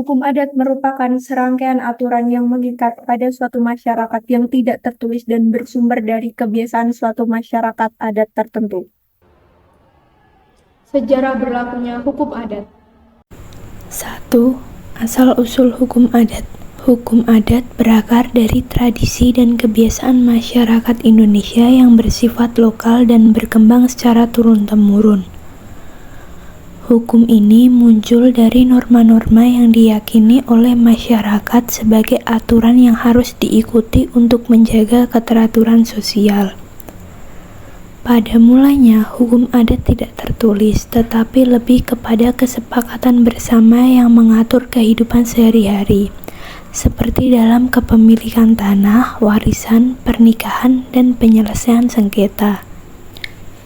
Hukum adat merupakan serangkaian aturan yang mengikat pada suatu masyarakat yang tidak tertulis dan bersumber dari kebiasaan suatu masyarakat adat tertentu. Sejarah berlakunya hukum adat. 1. Asal-usul hukum adat. Hukum adat berakar dari tradisi dan kebiasaan masyarakat Indonesia yang bersifat lokal dan berkembang secara turun-temurun. Hukum ini muncul dari norma-norma yang diyakini oleh masyarakat sebagai aturan yang harus diikuti untuk menjaga keteraturan sosial. Pada mulanya, hukum adat tidak tertulis, tetapi lebih kepada kesepakatan bersama yang mengatur kehidupan sehari-hari, seperti dalam kepemilikan tanah, warisan, pernikahan, dan penyelesaian sengketa.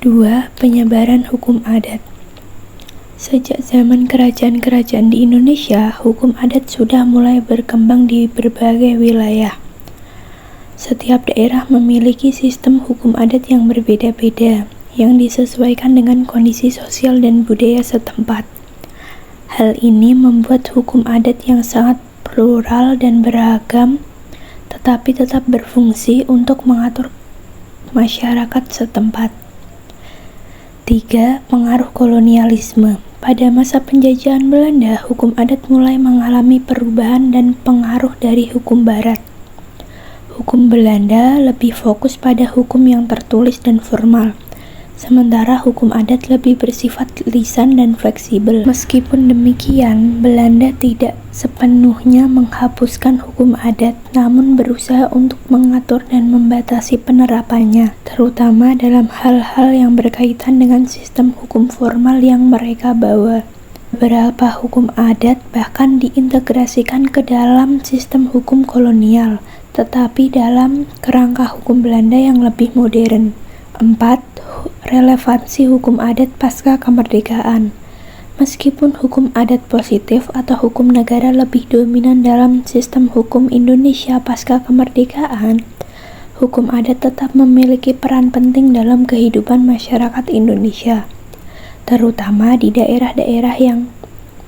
2. Penyebaran hukum adat. Sejak zaman kerajaan-kerajaan di Indonesia, hukum adat sudah mulai berkembang di berbagai wilayah. Setiap daerah memiliki sistem hukum adat yang berbeda-beda, yang disesuaikan dengan kondisi sosial dan budaya setempat. Hal ini membuat hukum adat yang sangat plural dan beragam, tetapi tetap berfungsi untuk mengatur masyarakat setempat. 3. Pengaruh kolonialisme. Pada masa penjajahan Belanda, hukum adat mulai mengalami perubahan dan pengaruh dari hukum barat. Hukum Belanda lebih fokus pada hukum yang tertulis dan formal, sementara hukum adat lebih bersifat lisan dan fleksibel. Meskipun demikian, Belanda tidak sepenuhnya menghapuskan hukum adat, namun berusaha untuk mengatur dan membatasi penerapannya, terutama dalam hal-hal yang berkaitan dengan sistem hukum formal yang mereka bawa. Beberapa hukum adat bahkan diintegrasikan ke dalam sistem hukum kolonial, tetapi dalam kerangka hukum Belanda yang lebih modern. 4. Relevansi hukum adat pasca kemerdekaan. Meskipun hukum adat positif atau hukum negara lebih dominan dalam sistem hukum Indonesia pasca kemerdekaan, hukum adat tetap memiliki peran penting dalam kehidupan masyarakat Indonesia, terutama di daerah-daerah yang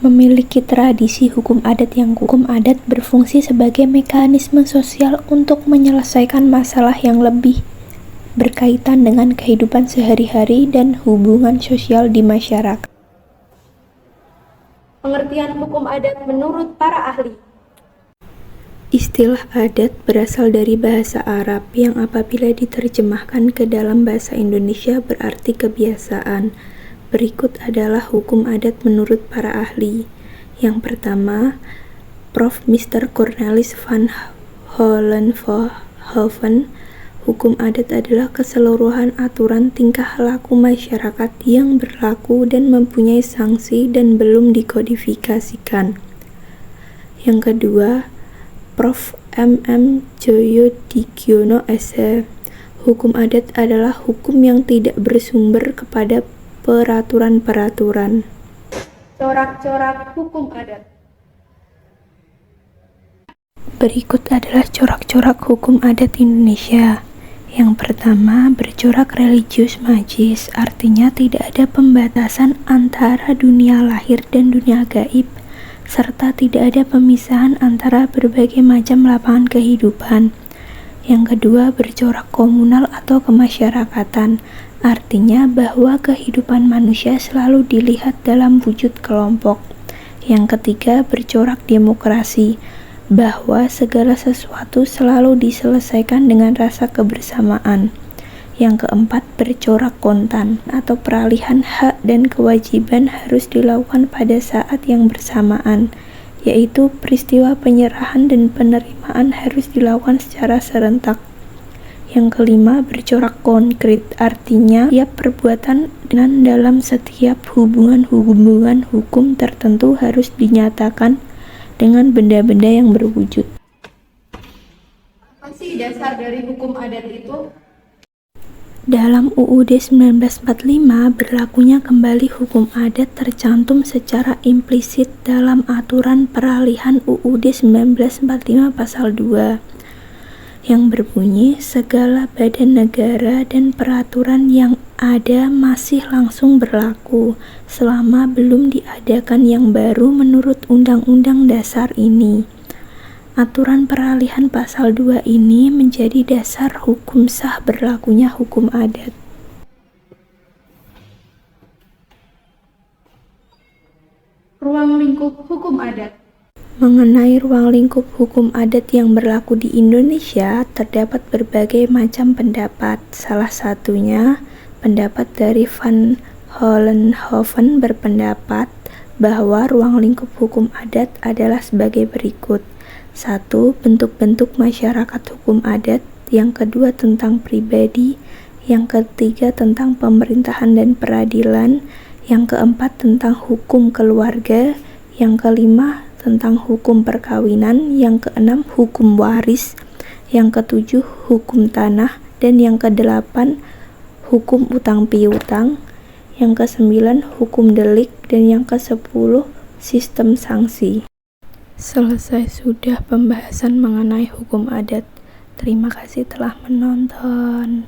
memiliki tradisi hukum adat yang hukum adat berfungsi sebagai mekanisme sosial untuk menyelesaikan masalah yang lebih berkaitan dengan kehidupan sehari-hari dan hubungan sosial di masyarakat. Pengertian hukum adat menurut para ahli. Istilah adat berasal dari bahasa Arab yang apabila diterjemahkan ke dalam bahasa Indonesia berarti kebiasaan. Berikut adalah hukum adat menurut para ahli. Yang pertama, Prof. Mr. Cornelis van Hollenhoven. Hukum adat adalah keseluruhan aturan tingkah laku masyarakat yang berlaku dan mempunyai sanksi dan belum dikodifikasikan. Yang kedua, Prof. M.M. Joyodikyono S.E. Hukum adat adalah hukum yang tidak bersumber kepada peraturan-peraturan. Corak-corak hukum adat. Berikut adalah corak-corak hukum adat Indonesia. Yang pertama, bercorak religius magis, artinya tidak ada pembatasan antara dunia lahir dan dunia gaib, serta tidak ada pemisahan antara berbagai macam lapangan kehidupan. Yang kedua, bercorak komunal atau kemasyarakatan, artinya bahwa kehidupan manusia selalu dilihat dalam wujud kelompok. Yang ketiga, bercorak demokrasi, bahwa segala sesuatu selalu diselesaikan dengan rasa kebersamaan. Yang keempat, bercorak kontan, atau peralihan hak dan kewajiban harus dilakukan pada saat yang bersamaan, yaitu peristiwa penyerahan dan penerimaan harus dilakukan secara serentak. Yang kelima, bercorak konkret, artinya tiap perbuatan dan dalam setiap hubungan hukum tertentu harus dinyatakan dengan benda-benda yang berwujud. Apa sih dasar dari hukum adat itu? Dalam UUD 1945, berlakunya kembali hukum adat tercantum secara implisit dalam aturan peralihan UUD 1945 pasal 2. Yang berbunyi, segala badan negara dan peraturan yang ada masih langsung berlaku selama belum diadakan yang baru menurut Undang-Undang Dasar ini. Aturan peralihan pasal 2 ini menjadi dasar hukum sah berlakunya hukum adat. Ruang lingkup hukum adat. Mengenai ruang lingkup hukum adat yang berlaku di Indonesia, terdapat berbagai macam pendapat. Salah satunya, pendapat dari Van Hollenhoven berpendapat bahwa ruang lingkup hukum adat adalah sebagai berikut. 1. Bentuk-bentuk masyarakat hukum adat. Yang kedua, tentang pribadi. Yang ketiga, tentang pemerintahan dan peradilan. Yang keempat, tentang hukum keluarga. Yang kelima, tentang hukum perkawinan. Yang keenam, hukum waris. Yang ketujuh, hukum tanah. Dan yang kedelapan, hukum utang piutang. Yang kesembilan, hukum delik. Dan yang kesepuluh, sistem sanksi. Selesai sudah pembahasan mengenai hukum adat. Terima kasih telah menonton.